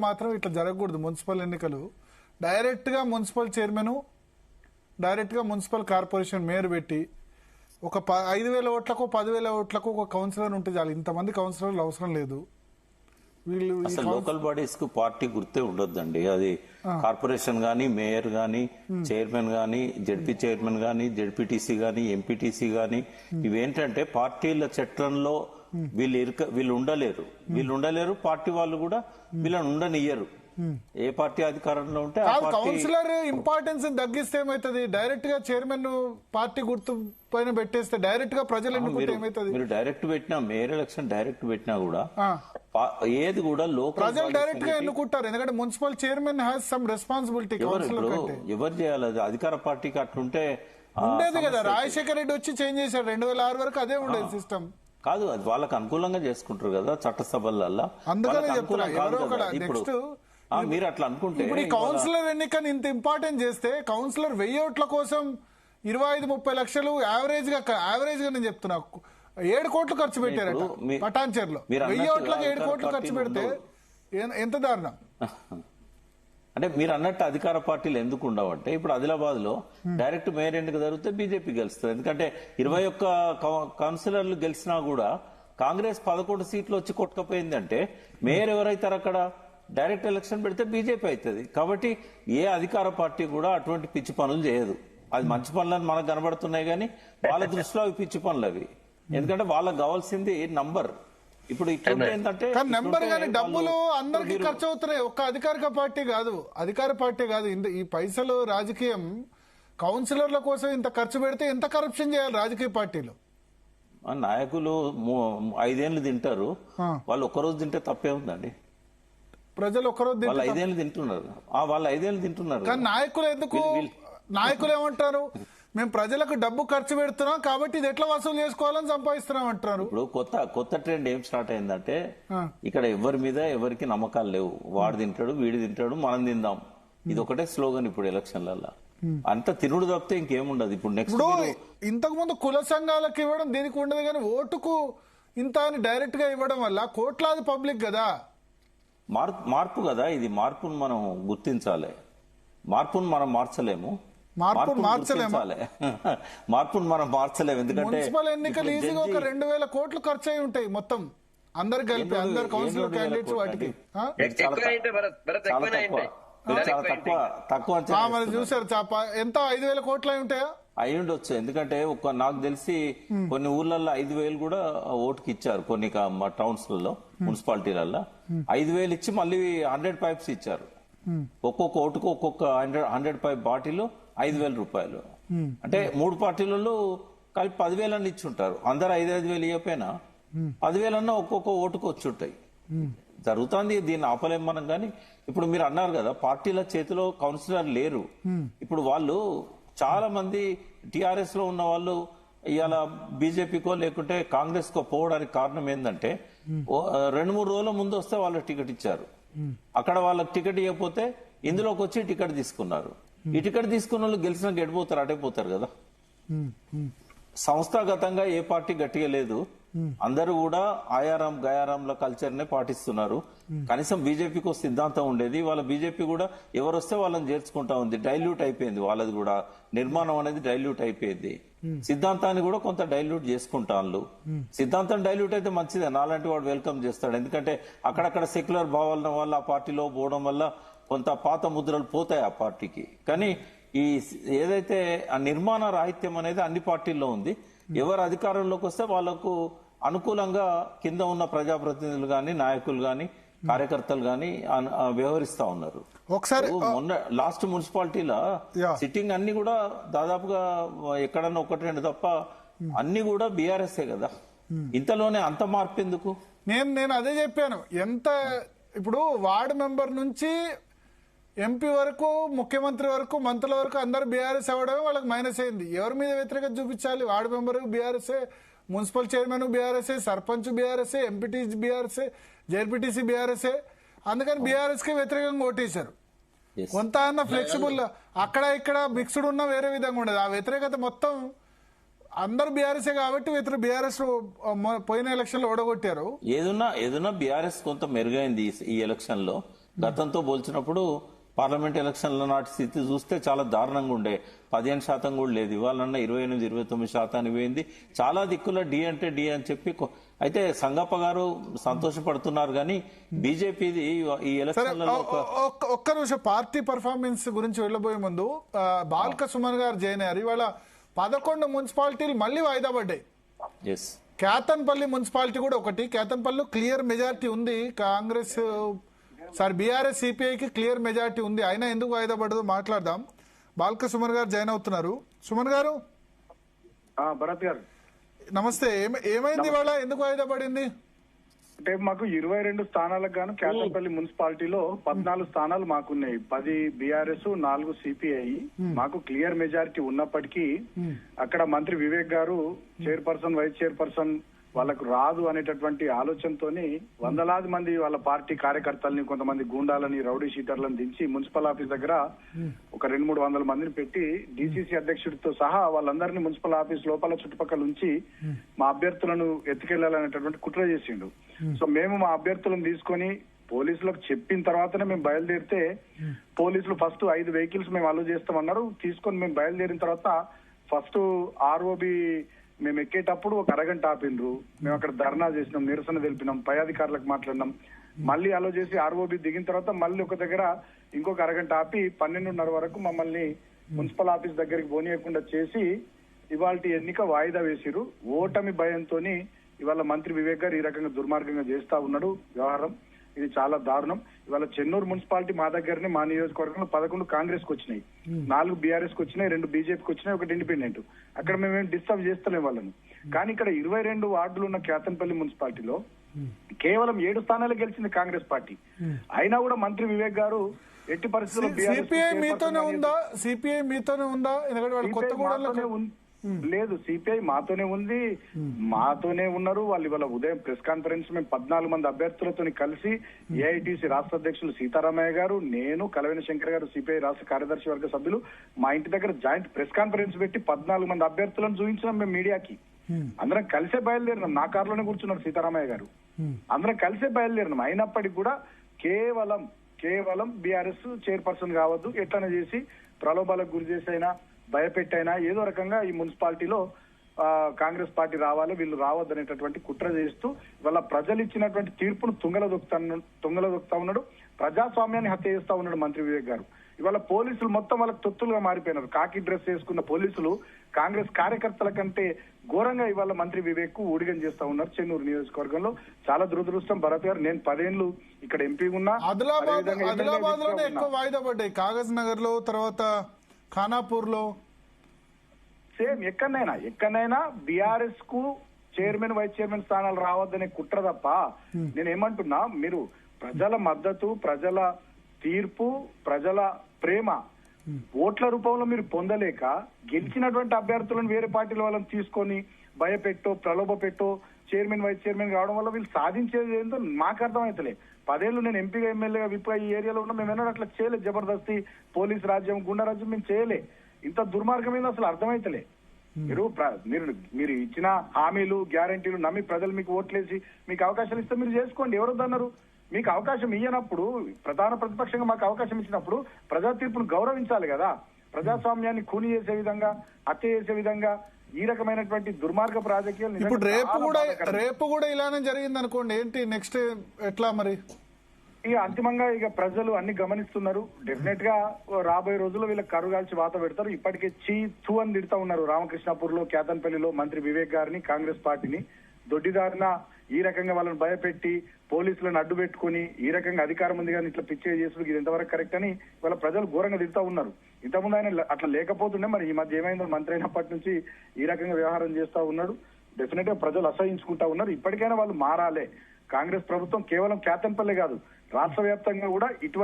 మాత్రం ఇట్లా జరగకూడదు. మున్సిపల్ ఎన్నికలు డైరెక్ట్ గా మున్సిపల్ చైర్మన్, డైరెక్ట్ గా మున్సిపల్ కార్పొరేషన్ మేయర్ పెట్టి ఒక 5,000 ఓట్లకు 10,000 ఓట్లకు ఒక కౌన్సిలర్ ఉంటే చాలు. ఇంతమంది కౌన్సిలర్లు అవసరం లేదు. వీళ్ళు అసలు లోకల్ బాడీస్ కు పార్టీ గుర్తే ఉండొద్దండి. అది కార్పొరేషన్ గానీ, మేయర్ గానీ, చైర్మన్ గానీ, జడ్పీ చైర్మన్ గానీ, జడ్పీటీసీ గానీ, ఎంపీటీసీ గానీ, ఇవేంటంటే పార్టీల చట్టంలో వీళ్ళు ఉండలేరు. పార్టీ వాళ్ళు కూడా వీళ్ళని ఉండనియ్యరు. ఏ పార్టీ అధికారంలో ఉంటే కౌన్సిలర్ ఇంపార్టెన్స్ తగ్గిస్తే ఏమైతుంది? డైరెక్ట్ గా చైర్మన్ పార్టీ గుర్తు పైన పెట్టేస్తే డైరెక్ట్ గా ప్రజలు ఎన్నుకుంటే ఏమైతుంది? మీరు డైరెక్ట్ పెట్టినా, మేయర్ ఎలక్షన్ డైరెక్ట్ పెట్టినా కూడా ఏది కూడా లోకల్ ప్రజలు డైరెక్ట్ గా ఎన్నుకుంటారు. ఎందుకంటే municipal chairman has some responsibility. ఎవరు చేయాలి? అధికార పార్టీకి అట్లుంటే ఉండేది కదా. రాజశేఖర రెడ్డి వచ్చి చేంజ్ చేశాడు. 2006 వరకు అదే ఉండేది సిస్టమ్. కాదు, అది వాళ్ళకి అనుకూలంగా చేసుకుంటారు కదా చట్టసభల్లో. అందుకనే చెప్తున్నా. నెక్స్ట్ మీరు అట్లా అనుకుంటే ఇప్పుడు ఈ కౌన్సిలర్ ఎన్నికని ఇంత ఇంపార్టెంట్ చేస్తే కౌన్సిలర్ 1000 ఓట్ల కోసం 25-30 లక్షలు యావరేజ్ గా నేను చెప్తున్నా 7 కోట్లు ఖర్చు పెట్టారట పటాన్చేరులో. 1000 ఓట్లకు 7 కోట్లు ఖర్చు పెడితే ఎంత దారుణం. అంటే మీరు అన్నట్టు అధికార పార్టీలు ఎందుకు ఉండవంటే, ఇప్పుడు ఆదిలాబాద్ లో డైరెక్ట్ మేయర్ ఎన్నిక జరిగితే బీజేపీ గెలుస్తుంది. ఎందుకంటే 21 కౌన్సిలర్లు గెలిచినా కూడా కాంగ్రెస్ 11 సీట్లు వచ్చి కొట్టుకపోయింది. అంటే మేయర్ ఎవరైతారు అక్కడ? డైరెక్ట్ ఎలక్షన్ పెడితే బీజేపీ అవుతుంది. కాబట్టి ఏ అధికార పార్టీ కూడా అటువంటి పిచ్చి పనులు చేయదు. అది మంచి పనులని మనకు కనబడుతున్నాయి కానీ వాళ్ళ దృష్టిలో అవి పిచ్చి పనులు అవి. ఎందుకంటే వాళ్ళకి కావాల్సింది నంబర్. ఇప్పుడు ఏంటంటే నెంబర్ కానీ డబ్బులు అందరికి ఖర్చు అవుతున్నాయి. ఒక్క అధికార పార్టీ కాదు. ఈ పైసలు రాజకీయం కౌన్సిలర్ల కోసం ఇంత ఖర్చు పెడితే ఎంత కరప్షన్ చేయాలి రాజకీయ పార్టీలు? నాయకులు 5 ఏళ్ళు తింటారు, వాళ్ళు ఒక్కరోజు తింటే తప్పే ఉందండి. ప్రజలు ఒక్కరోజు 5 ఏళ్ళు తింటున్నారు. వాళ్ళు 5 ఏళ్ళు తింటున్నారు. కానీ నాయకులు ఎందుకు? నాయకులు ఏమంటారు? మేము ప్రజలకు డబ్బు ఖర్చు పెడుతున్నాం కాబట్టి ఇది ఎట్లా వసూలు చేసుకోవాలని సంపాదిస్తున్నాం అంటున్నారు. ఇప్పుడు కొత్త ట్రెండ్ ఏం స్టార్ట్ అయిందంటే, ఇక్కడ ఎవరి మీద ఎవరికి నమ్మకాలు లేవు. వాడు తింటాడు, వీడు తింటాడు, మనం తిందాం. ఇది ఒకటే స్లోగన్ ఇప్పుడు ఎలక్షన్లలో. అంత తినుడు తప్పితే ఇంకేముండదు. ఇప్పుడు నెక్స్ట్ ఇంతకు ముందు కుల సంఘాలకు ఇవ్వడం దీనికి ఉండదు, కానీ ఓటుకు ఇంత అని డైరెక్ట్ గా ఇవ్వడం వల్ల కోట్లాది పబ్లిక్ కదా. మార్పు కదా ఇది. మార్పును మనం గుర్తించాలి. మార్పును మనం మార్చలేము. మార్పును మనం మార్చలేము. ఎందుకంటే మున్సిపల్ ఎన్నికలు ఈజీగా ఒక 2,000 కోట్లు ఖర్చు అయి ఉంటాయి మొత్తం అందరు కలిపి, అందరు కౌన్సిలర్ క్యాండిడేట్స్ వాటికి. తక్కువ మరి చూసారు ఎంత 5,000 కోట్లు అయి ఉంటాయా? అయి ఉండొచ్చు. ఎందుకంటే నాకు తెలిసి కొన్ని ఊర్లలో 5,000 కూడా ఓటుకి ఇచ్చారు. కొన్ని టౌన్స్ లలో, మున్సిపాలిటీలలో 5,000 ఇచ్చి మళ్ళీ 100 పైప్స్ ఇచ్చారు. ఒక్కొక్క ఓటుకు ఒక్కొక్క 100 పైప్ బాటిల్ 5,000 రూపాయలు. అంటే 3 పార్టీలలో కలిపి 10,000 అని ఇచ్చుంటారు. అందరు 5,000 ఇవ్వకపోయినా 10,000 ఒక్కొక్క ఓటుకు వచ్చి ఉంటాయి. జరుగుతుంది. దీన్ని ఆపలేం మనం. కానీ ఇప్పుడు మీరు అన్నారు కదా పార్టీల చేతిలో కౌన్సిలర్ లేరు. ఇప్పుడు వాళ్ళు చాలా మంది టిఆర్ఎస్ లో ఉన్న వాళ్ళు ఇవాళ బీజేపీకో లేకుంటే కాంగ్రెస్ కో పోవడానికి కారణం ఏంటంటే 2-3 రోజుల ముందు వస్తే వాళ్ళకి టికెట్ ఇచ్చారు. అక్కడ వాళ్ళకి టికెట్ ఇవ్వకపోతే ఇందులోకి వచ్చి టికెట్ తీసుకున్నారు. ఈ టికెట్ తీసుకున్న వాళ్ళు గెలిచిన గెడిపోతారు, అటైపోతారు కదా. సంస్థాగతంగా ఏ పార్టీ గట్టిగా లేదు. అందరూ కూడా ఆయారాం గయారాంల కల్చర్ నే పాటిస్తున్నారు. కనీసం బీజేపీకి సిద్ధాంతం ఉండేది. వాళ్ళ బీజేపీ కూడా ఎవరు వస్తే వాళ్ళని చేర్చుకుంటా ఉంది. డైల్యూట్ అయిపోయింది వాళ్ళది కూడా. నిర్మాణం అనేది డైల్యూట్ అయిపోయింది. సిద్ధాంతాన్ని కూడా కొంత డైల్యూట్ చేసుకుంటాను. సిద్ధాంతం డైల్యూట్ అయితే మంచిదే. నాలాంటి వాడు వెల్కమ్ చేస్తాడు. ఎందుకంటే అక్కడక్కడ సెక్యులర్ భావాల వల్ల ఆ పార్టీలో పోవడం వల్ల కొంత పాత ముద్రలు పోతాయి ఆ పార్టీకి. కానీ ఈ ఏదైతే ఆ నిర్మాణ రాహిత్యం అనేది అన్ని పార్టీల్లో ఉంది. ఎవరు అధికారంలోకి వస్తే వాళ్లకు అనుకూలంగా కింద ఉన్న ప్రజాప్రతినిధులు గాని, నాయకులు గాని, కార్యకర్తలు గాని వ్యవహరిస్తా ఉన్నారు. ఒకసారి మొన్న లాస్ట్ మున్సిపాలిటీలో సిట్టింగ్ అన్ని కూడా దాదాపుగా ఎక్కడన్నా 1-2 తప్ప అన్ని కూడా బీఆర్ఎస్ఏ కదా. ఇంతలోనే అంత మార్పు ఎందుకు? నేను అదే చెప్పాను. ఎంత ఇప్పుడు వార్డు మెంబర్ నుంచి ఎంపీ వరకు, ముఖ్యమంత్రి వరకు, మంత్రుల వరకు అందరు బీఆర్ఎస్ అవ్వడమే వాళ్ళకి మైనస్ అయింది. ఎవరి మీద వ్యతిరేకత చూపించాలి? వార్డు మెంబర్ బీఆర్ఎస్ఏ, మున్సిపల్ చైర్మన్ బీఆర్ఎస్ఏ, సర్పంచ్ బీఆర్ఎస్ఏ, ఎంపీటీసీ బీఆర్ఎస్ఏ, జెడ్పీటీసీ బీఆర్ఎస్ఏ. అందుకని బీఆర్ఎస్ కి వ్యతిరేకంగా ఓటేశారు. కొంత అన్న ఫ్లెక్సిబుల్ అక్కడ ఇక్కడ మిక్స్డ్ ఉన్న వేరే విధంగా ఉండదు. ఆ వ్యతిరేకత మొత్తం అందరు బీఆర్ఎస్ కాబట్టి బీఆర్ఎస్ పోయిన ఎలక్షన్ లో ఓడగొట్టారు. ఏదన్నా బీఆర్ఎస్ కొంత మెరుగైంది ఈ ఎలక్షన్ లో. గతంతో పోల్చినప్పుడు పార్లమెంట్ ఎలక్షన్ల నాటి స్థితి చూస్తే చాలా దారుణంగా ఉండే. 15% కూడా లేదు. ఇవాళన్నా 28-29% పోయింది. చాలా దిక్కుల డి అంటే డి అని చెప్పి అయితే సంగప్ప గారు సంతోషపడుతున్నారు కానీ బీజేపీది ఈ ఎలక్షన్లలో ఒక్క నిమిషం పార్టీ పర్ఫార్మెన్స్ గురించి వెళ్ళబోయే ముందు బాల్క సుమన్ గారు జాయిన్ అయ్యారు. ఇవాళ 11 మున్సిపాలిటీలు మళ్ళీ వాయిదా పడ్డాయి. కేతన్పల్లి మున్సిపాలిటీ కూడా ఒకటి. కేతన్పల్లి క్లియర్ మెజారిటీ ఉంది. కాంగ్రెస్ బీఆర్ఎస్ సిపిఐకి క్లియర్ మెజారిటీ ఉంది. అయినా ఎందుకు వాయిదా పడదు మాట్లాడదాం. బాల్క సుమన్ గారు జాయిన్ అవుతున్నారు. సుమన్ గారు భరత్ గారు నమస్తే. ఏమైంది ఇవాళ, ఎందుకు వాయిదా పడింది? అంటే మాకు 22 స్థానాలకు గాను కేతన్పల్లి మున్సిపాలిటీలో 14 స్థానాలు మాకున్నాయి. 10 బీఆర్ఎస్, 4 సిపిఐ. మాకు క్లియర్ మెజారిటీ ఉన్నప్పటికీ అక్కడ మంత్రి వివేక్ గారు చైర్పర్సన్, వైస్ చైర్పర్సన్ వాళ్ళకు రాదు అనేటటువంటి ఆలోచనతోని వందలాది మంది వాళ్ళ పార్టీ కార్యకర్తల్ని, కొంతమంది గూండాలని, రౌడీ షీటర్లను దించి మున్సిపల్ ఆఫీస్ దగ్గర ఒక 200-300 మందిని పెట్టి డీసీసీ అధ్యక్షుడితో సహా వాళ్ళందరినీ మున్సిపల్ ఆఫీస్ లోపల చుట్టుపక్కల ఉంచి మా అభ్యర్థులను ఎత్తుకెళ్లాలనేటటువంటి కుట్ర చేసిండు. సో మేము మా అభ్యర్థులను తీసుకొని పోలీసులకు చెప్పిన తర్వాతనే మేము బయలుదేరితే పోలీసులు ఫస్ట్ 5 వెహికల్స్ మేము అలో చేస్తామన్నారు. తీసుకొని మేము బయలుదేరిన తర్వాత ఫస్ట్ ఆర్ఓబి మేము ఎక్కేటప్పుడు ఒక అరగంట ఆపిండ్రు. మేము అక్కడ ధర్నా చేసినాం, నిరసన తెలిపినాం, పై అధికారులకు మాట్లాడినాం. మళ్ళీ అలో చేసి ఆర్ఓబి దిగిన తర్వాత మళ్ళీ ఒక దగ్గర ఇంకొక అరగంట ఆపి 12:30 వరకు మమ్మల్ని మున్సిపల్ ఆఫీస్ దగ్గరికి పోనీయకుండా చేసి ఇవాళ ఎన్నిక వాయిదా వేసిరు. ఓటమి భయంతో ఇవాళ మంత్రి వివేక్ గారు ఈ రకంగా దుర్మార్గంగా చేస్తా ఉన్నాడు వ్యవహారం. ఇది చాలా దారుణం. ఇవాళ చెన్నూరు మున్సిపాలిటీ మా దగ్గరనే, మా నియోజకవర్గంలో 11 కాంగ్రెస్ కు వచ్చినాయి, 4 బీఆర్ఎస్ కు వచ్చినాయి, 2 బీజేపీకి వచ్చినాయి, 1 ఇండిపెండెంట్. అక్కడ మేమేం డిస్టర్బ్ చేస్తలేం వాళ్ళని. కానీ ఇక్కడ 22 వార్డులు ఉన్న కేతన్పల్లి మున్సిపాలిటీలో కేవలం 7 స్థానాలు గెలిచింది కాంగ్రెస్ పార్టీ. అయినా కూడా మంత్రి వివేక్ గారు ఎట్టి పరిస్థితుల్లో సిపిఐ మీతోనే ఉందా? ఎందుకంటే వాళ్ళు కొత్తగూడెంలో లేదు, సిపిఐ మాతోనే ఉంది, మాతోనే ఉన్నారు వాళ్ళు. ఇవాళ ఉదయం ప్రెస్ కాన్ఫరెన్స్ మేము 14 మంది అభ్యర్థులతో కలిసి ఏఐటీసీ రాష్ట్ర అధ్యక్షులు సీతారామయ్య గారు, నేను, కలవేని శంకర్ గారు, సిపిఐ రాష్ట్ర కార్యదర్శి వర్గ సభ్యులు మా ఇంటి దగ్గర జాయింట్ ప్రెస్ కాన్ఫరెన్స్ పెట్టి 14 మంది అభ్యర్థులను చూపించినాం మేము మీడియాకి. అందరం కలిసే బయలుదేరినాం. నా కారులోనే కూర్చున్నారు సీతారామయ్య గారు. అందరం కలిసే బయలుదేరినాం. అయినప్పటికీ కూడా కేవలం బీఆర్ఎస్ చైర్పర్సన్ కావద్దు, ఎట్లనే చేసి ప్రలోభాలకు గురి చేసైనా, భయపెట్టైనా ఏదో రకంగా ఈ మున్సిపాలిటీలో కాంగ్రెస్ పార్టీ రావాలి, వీళ్ళు రావద్దు అనేటటువంటి కుట్ర చేస్తూ ఇవాళ ప్రజలు ఇచ్చినటువంటి తీర్పును తుంగలదొక్కుతా ఉన్నాడు. ప్రజాస్వామ్యాన్ని హత్య చేస్తా ఉన్నాడు మంత్రి వివేక్ గారు. ఇవాళ పోలీసులు మొత్తం వాళ్ళకి తొత్తులుగా మారిపోయినారు. కాకి డ్రెస్ వేసుకున్న పోలీసులు కాంగ్రెస్ కార్యకర్తల కంటే ఘోరంగా ఇవాళ మంత్రి వివేక్ కు ఊడిగం చేస్తా ఉన్నారు చెన్నూరు నియోజకవర్గంలో. చాలా దురదృష్టం భరత్ గారు. నేను 10 ఏళ్లు ఇక్కడ ఎంపీ ఉన్నా. ఆదిలాబాద్ లోనే ఎక్కువ వాయిదా పడ్డాయి. కాగజ్ నగర్ లో, తర్వాత ఖానాపూర్ లో సేమ్. ఎక్కడైనా బీఆర్ఎస్ కు చైర్మన్, వైస్ చైర్మన్ స్థానాలు రావద్దనే కుట్ర తప్ప నేనేమంటున్నా, మీరు ప్రజల మద్దతు, ప్రజల తీర్పు, ప్రజల ప్రేమ ఓట్ల రూపంలో మీరు పొందలేక గెలిచినటువంటి అభ్యర్థులను వేరే పార్టీల వాళ్ళని తీసుకొని భయపెట్టో, ప్రలోభ పెట్టో చైర్మన్, వైస్ చైర్మన్ కావడం వల్ల వీళ్ళు సాధించేది ఏంటో మాకు అర్థమైతలే. 10 ఏళ్లు నేను ఎంపీగా, ఎమ్మెల్యేగా, విప్గా ఈ ఏరియాలో ఉన్నా. మేము ఎన్నడూ అట్లా చేయలేదు. జబర్దస్తి పోలీస్ రాజ్యం, గుండా రాజ్యం మేము చేయలే. ఇంత దుర్మార్గం ఏందో అసలు అర్థమైతలే. మీరు ఇచ్చిన హామీలు, గ్యారంటీలు నమ్మి ప్రజలు మీకు ఓట్లేసి మీకు అవకాశాలు ఇస్తే మీరు చేసుకోండి. ఎవరొద్దన్నారు? మీకు అవకాశం ఇయ్యనప్పుడు, ప్రధాన ప్రతిపక్షంగా మాకు అవకాశం ఇచ్చినప్పుడు ప్రజా తీర్పును గౌరవించాలి కదా. ప్రజాస్వామ్యాన్ని ఖూనీ చేసే విధంగా, హత్య చేసే విధంగా ఈ రకమైనటువంటి దుర్మార్గపు రాజకీయాలు. ఇప్పుడు రేపు కూడా ఇలానే జరిగింది అనుకోండి, ఏంటి నెక్స్ట్ ఎట్లా మరి? ఇక అంతిమంగా ప్రజలు అన్ని గమనిస్తున్నారు. డెఫినెట్ గా రాబోయే రోజుల్లో వీళ్ళకి కరుగాల్చి వాత పెడతారు. ఇప్పటికే చూ అని తిడతా ఉన్నారు రామకృష్ణాపూర్ లో, కేతన్పల్లిలో మంత్రి వివేక్ గారిని, కాంగ్రెస్ పార్టీని. దొడ్డిదారిన ఈ రకంగా వాళ్ళని భయపెట్టి పోలీసులను అడ్డు పెట్టుకుని ఈ రకంగా అధికారం ఉంది కానీ ఇట్లా పిచ్చే చేసుడు ఇది ఎంతవరకు కరెక్ట్ అని వాళ్ళ ప్రజలు ఘోరంగా తిడతా ఉన్నారు. ఇంతకుముందు ఆయన అట్లా లేకపోతుండే, మరి ఈ మధ్య ఏమైందో మంత్రి అయినప్పటి నుంచి ఈ రకంగా వ్యవహారం చేస్తా ఉన్నాడు. డెఫినెట్ గా ప్రజలు అసహించుకుంటా ఉన్నారు. ఇప్పటికైనా వాళ్ళు మారాలే. కాంగ్రెస్ ప్రభుత్వం కేవలం కేతన్పల్లి కాదు, రాష్ట్ర వ్యాప్తంగా కూడా ఇటువంటి